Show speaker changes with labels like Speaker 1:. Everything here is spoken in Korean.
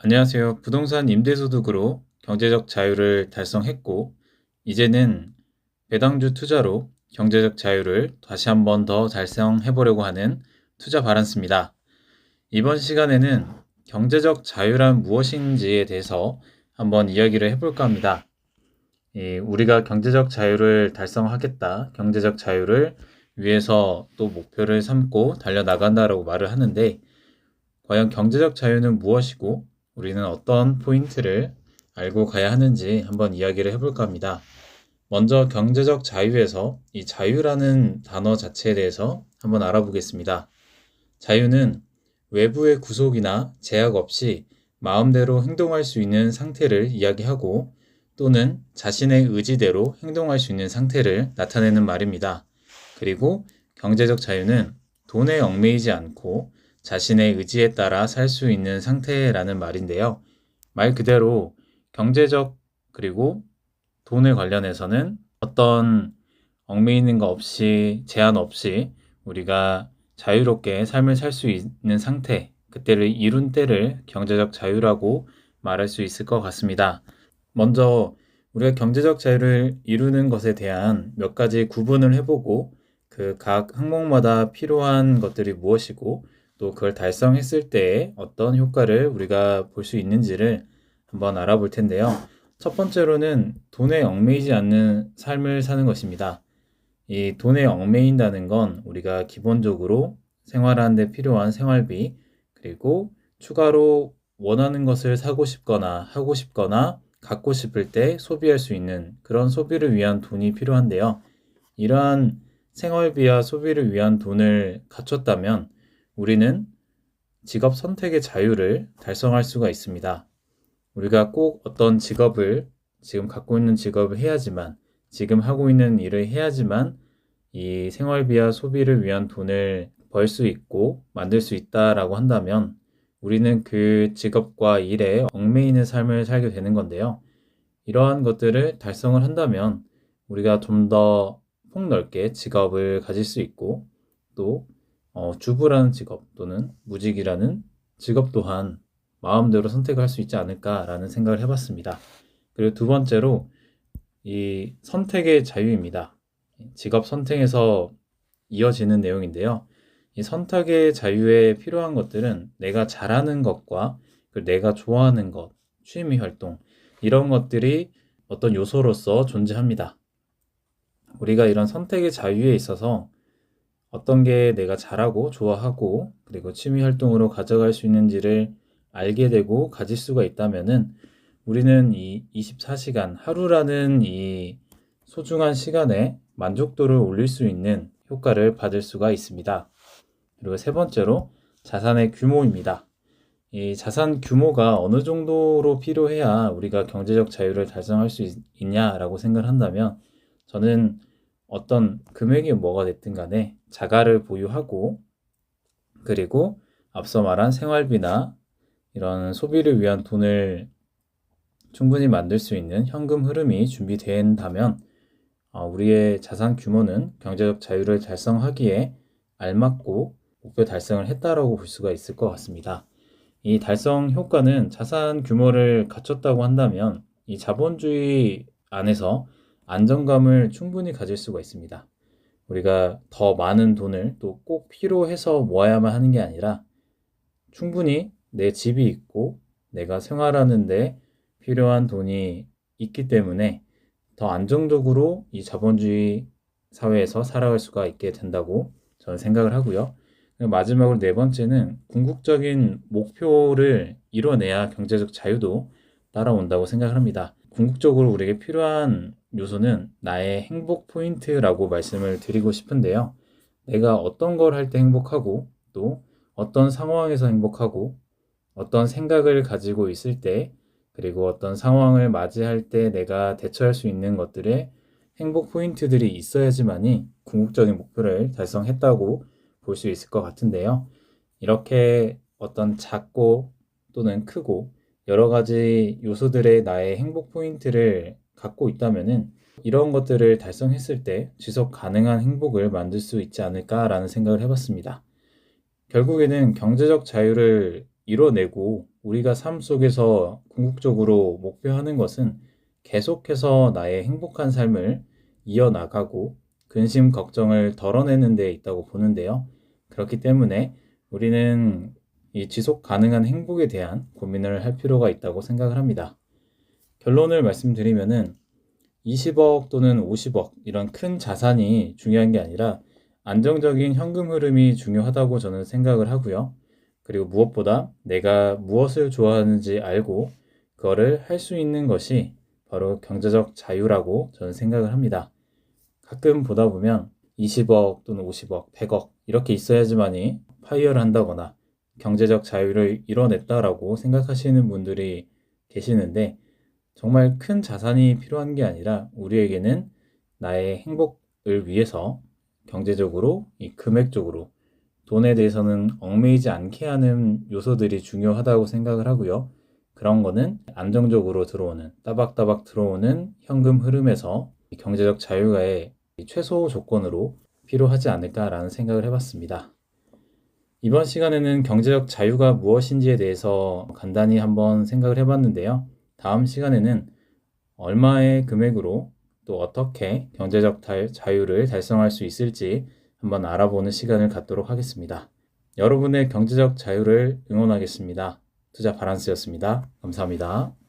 Speaker 1: 안녕하세요. 부동산 임대소득으로 경제적 자유를 달성했고, 이제는 배당주 투자로 경제적 자유를 다시 한번 더 달성해 보려고 하는 투자 바란스입니다. 이번 시간에는 경제적 자유란 무엇인지에 대해서 한번 이야기를 해볼까 합니다. 우리가 경제적 자유를 달성하겠다, 경제적 자유를 위해서 또 목표를 삼고 달려나간다라고 말을 하는데, 과연 경제적 자유는 무엇이고 우리는 어떤 포인트를 알고 가야 하는지 한번 이야기를 해볼까 합니다. 먼저 경제적 자유에서 이 자유라는 단어 자체에 대해서 한번 알아보겠습니다. 자유는 외부의 구속이나 제약 없이 마음대로 행동할 수 있는 상태를 이야기하고 또는 자신의 의지대로 행동할 수 있는 상태를 나타내는 말입니다. 그리고 경제적 자유는 돈에 얽매이지 않고 자신의 의지에 따라 살 수 있는 상태라는 말인데요. 말 그대로 경제적 그리고 돈에 관련해서는 어떤 얽매이는 거 없이 제한 없이 우리가 자유롭게 삶을 살 수 있는 상태, 그때를 이룬 때를 경제적 자유라고 말할 수 있을 것 같습니다. 먼저 우리가 경제적 자유를 이루는 것에 대한 몇 가지 구분을 해보고 그 각 항목마다 필요한 것들이 무엇이고 또 그걸 달성했을 때 어떤 효과를 우리가 볼 수 있는지를 한번 알아볼 텐데요. 첫 번째로는 돈에 얽매이지 않는 삶을 사는 것입니다. 이 돈에 얽매인다는 건 우리가 기본적으로 생활하는 데 필요한 생활비, 그리고 추가로 원하는 것을 사고 싶거나 하고 싶거나 갖고 싶을 때 소비할 수 있는 그런 소비를 위한 돈이 필요한데요. 이러한 생활비와 소비를 위한 돈을 갖췄다면 우리는 직업 선택의 자유를 달성할 수가 있습니다. 우리가 꼭 어떤 직업을 지금 갖고 있는 직업을 해야지만 지금 하고 있는 일을 해야지만 이 생활비와 소비를 위한 돈을 벌 수 있고 만들 수 있다라고 한다면 우리는 그 직업과 일에 얽매이는 삶을 살게 되는 건데요. 이러한 것들을 달성을 한다면 우리가 좀 더 폭넓게 직업을 가질 수 있고 또 주부라는 직업 또는 무직이라는 직업 또한 마음대로 선택할 수 있지 않을까라는 생각을 해봤습니다. 그리고 두 번째로 이 선택의 자유입니다. 직업 선택에서 이어지는 내용인데요. 이 선택의 자유에 필요한 것들은 내가 잘하는 것과 내가 좋아하는 것, 취미 활동, 이런 것들이 어떤 요소로서 존재합니다. 우리가 이런 선택의 자유에 있어서 어떤 게 내가 잘하고 좋아하고 그리고 취미 활동으로 가져갈 수 있는지를 알게 되고 가질 수가 있다면은 우리는 이 24시간 하루라는 이 소중한 시간에 만족도를 올릴 수 있는 효과를 받을 수가 있습니다. 그리고 세 번째로 자산의 규모입니다. 이 자산 규모가 어느 정도로 필요해야 우리가 경제적 자유를 달성할 수 있냐라고 생각을 한다면 저는 어떤 금액이 뭐가 됐든 간에 자가를 보유하고 그리고 앞서 말한 생활비나 이런 소비를 위한 돈을 충분히 만들 수 있는 현금 흐름이 준비된다면 우리의 자산 규모는 경제적 자유를 달성하기에 알맞고 목표 달성을 했다라고 볼 수가 있을 것 같습니다. 이 달성 효과는 자산 규모를 갖췄다고 한다면 이 자본주의 안에서 안정감을 충분히 가질 수가 있습니다. 우리가 더 많은 돈을 또 꼭 필요해서 모아야만 하는 게 아니라 충분히 내 집이 있고 내가 생활하는데 필요한 돈이 있기 때문에 더 안정적으로 이 자본주의 사회에서 살아갈 수가 있게 된다고 저는 생각을 하고요. 마지막으로 네 번째는 궁극적인 목표를 이뤄내야 경제적 자유도 따라온다고 생각을 합니다. 궁극적으로 우리에게 필요한 요소는 나의 행복 포인트라고 말씀을 드리고 싶은데요. 내가 어떤 걸 할 때 행복하고 또 어떤 상황에서 행복하고 어떤 생각을 가지고 있을 때 그리고 어떤 상황을 맞이할 때 내가 대처할 수 있는 것들의 행복 포인트들이 있어야지만이 궁극적인 목표를 달성했다고 볼 수 있을 것 같은데요. 이렇게 어떤 작고 또는 크고 여러 가지 요소들의 나의 행복 포인트를 갖고 있다면은 이런 것들을 달성했을 때 지속 가능한 행복을 만들 수 있지 않을까라는 생각을 해봤습니다. 결국에는 경제적 자유를 이뤄내고 우리가 삶 속에서 궁극적으로 목표하는 것은 계속해서 나의 행복한 삶을 이어나가고 근심 걱정을 덜어내는 데 있다고 보는데요. 그렇기 때문에 우리는 이 지속 가능한 행복에 대한 고민을 할 필요가 있다고 생각을 합니다. 결론을 말씀드리면은 20억 또는 50억 이런 큰 자산이 중요한 게 아니라 안정적인 현금 흐름이 중요하다고 저는 생각을 하고요. 그리고 무엇보다 내가 무엇을 좋아하는지 알고 그거를 할 수 있는 것이 바로 경제적 자유라고 저는 생각을 합니다. 가끔 보다 보면 20억 또는 50억, 100억 이렇게 있어야지만이 파이어를 한다거나 경제적 자유를 이뤄냈다라고 생각하시는 분들이 계시는데 정말 큰 자산이 필요한 게 아니라 우리에게는 나의 행복을 위해서 경제적으로, 이 금액적으로 돈에 대해서는 얽매이지 않게 하는 요소들이 중요하다고 생각을 하고요. 그런 거는 안정적으로 들어오는, 따박따박 들어오는 현금 흐름에서 경제적 자유가의 최소 조건으로 필요하지 않을까라는 생각을 해봤습니다. 이번 시간에는 경제적 자유가 무엇인지에 대해서 간단히 한번 생각을 해봤는데요. 다음 시간에는 얼마의 금액으로 또 어떻게 경제적 자유를 달성할 수 있을지 한번 알아보는 시간을 갖도록 하겠습니다. 여러분의 경제적 자유를 응원하겠습니다. 투자 바란스였습니다. 감사합니다.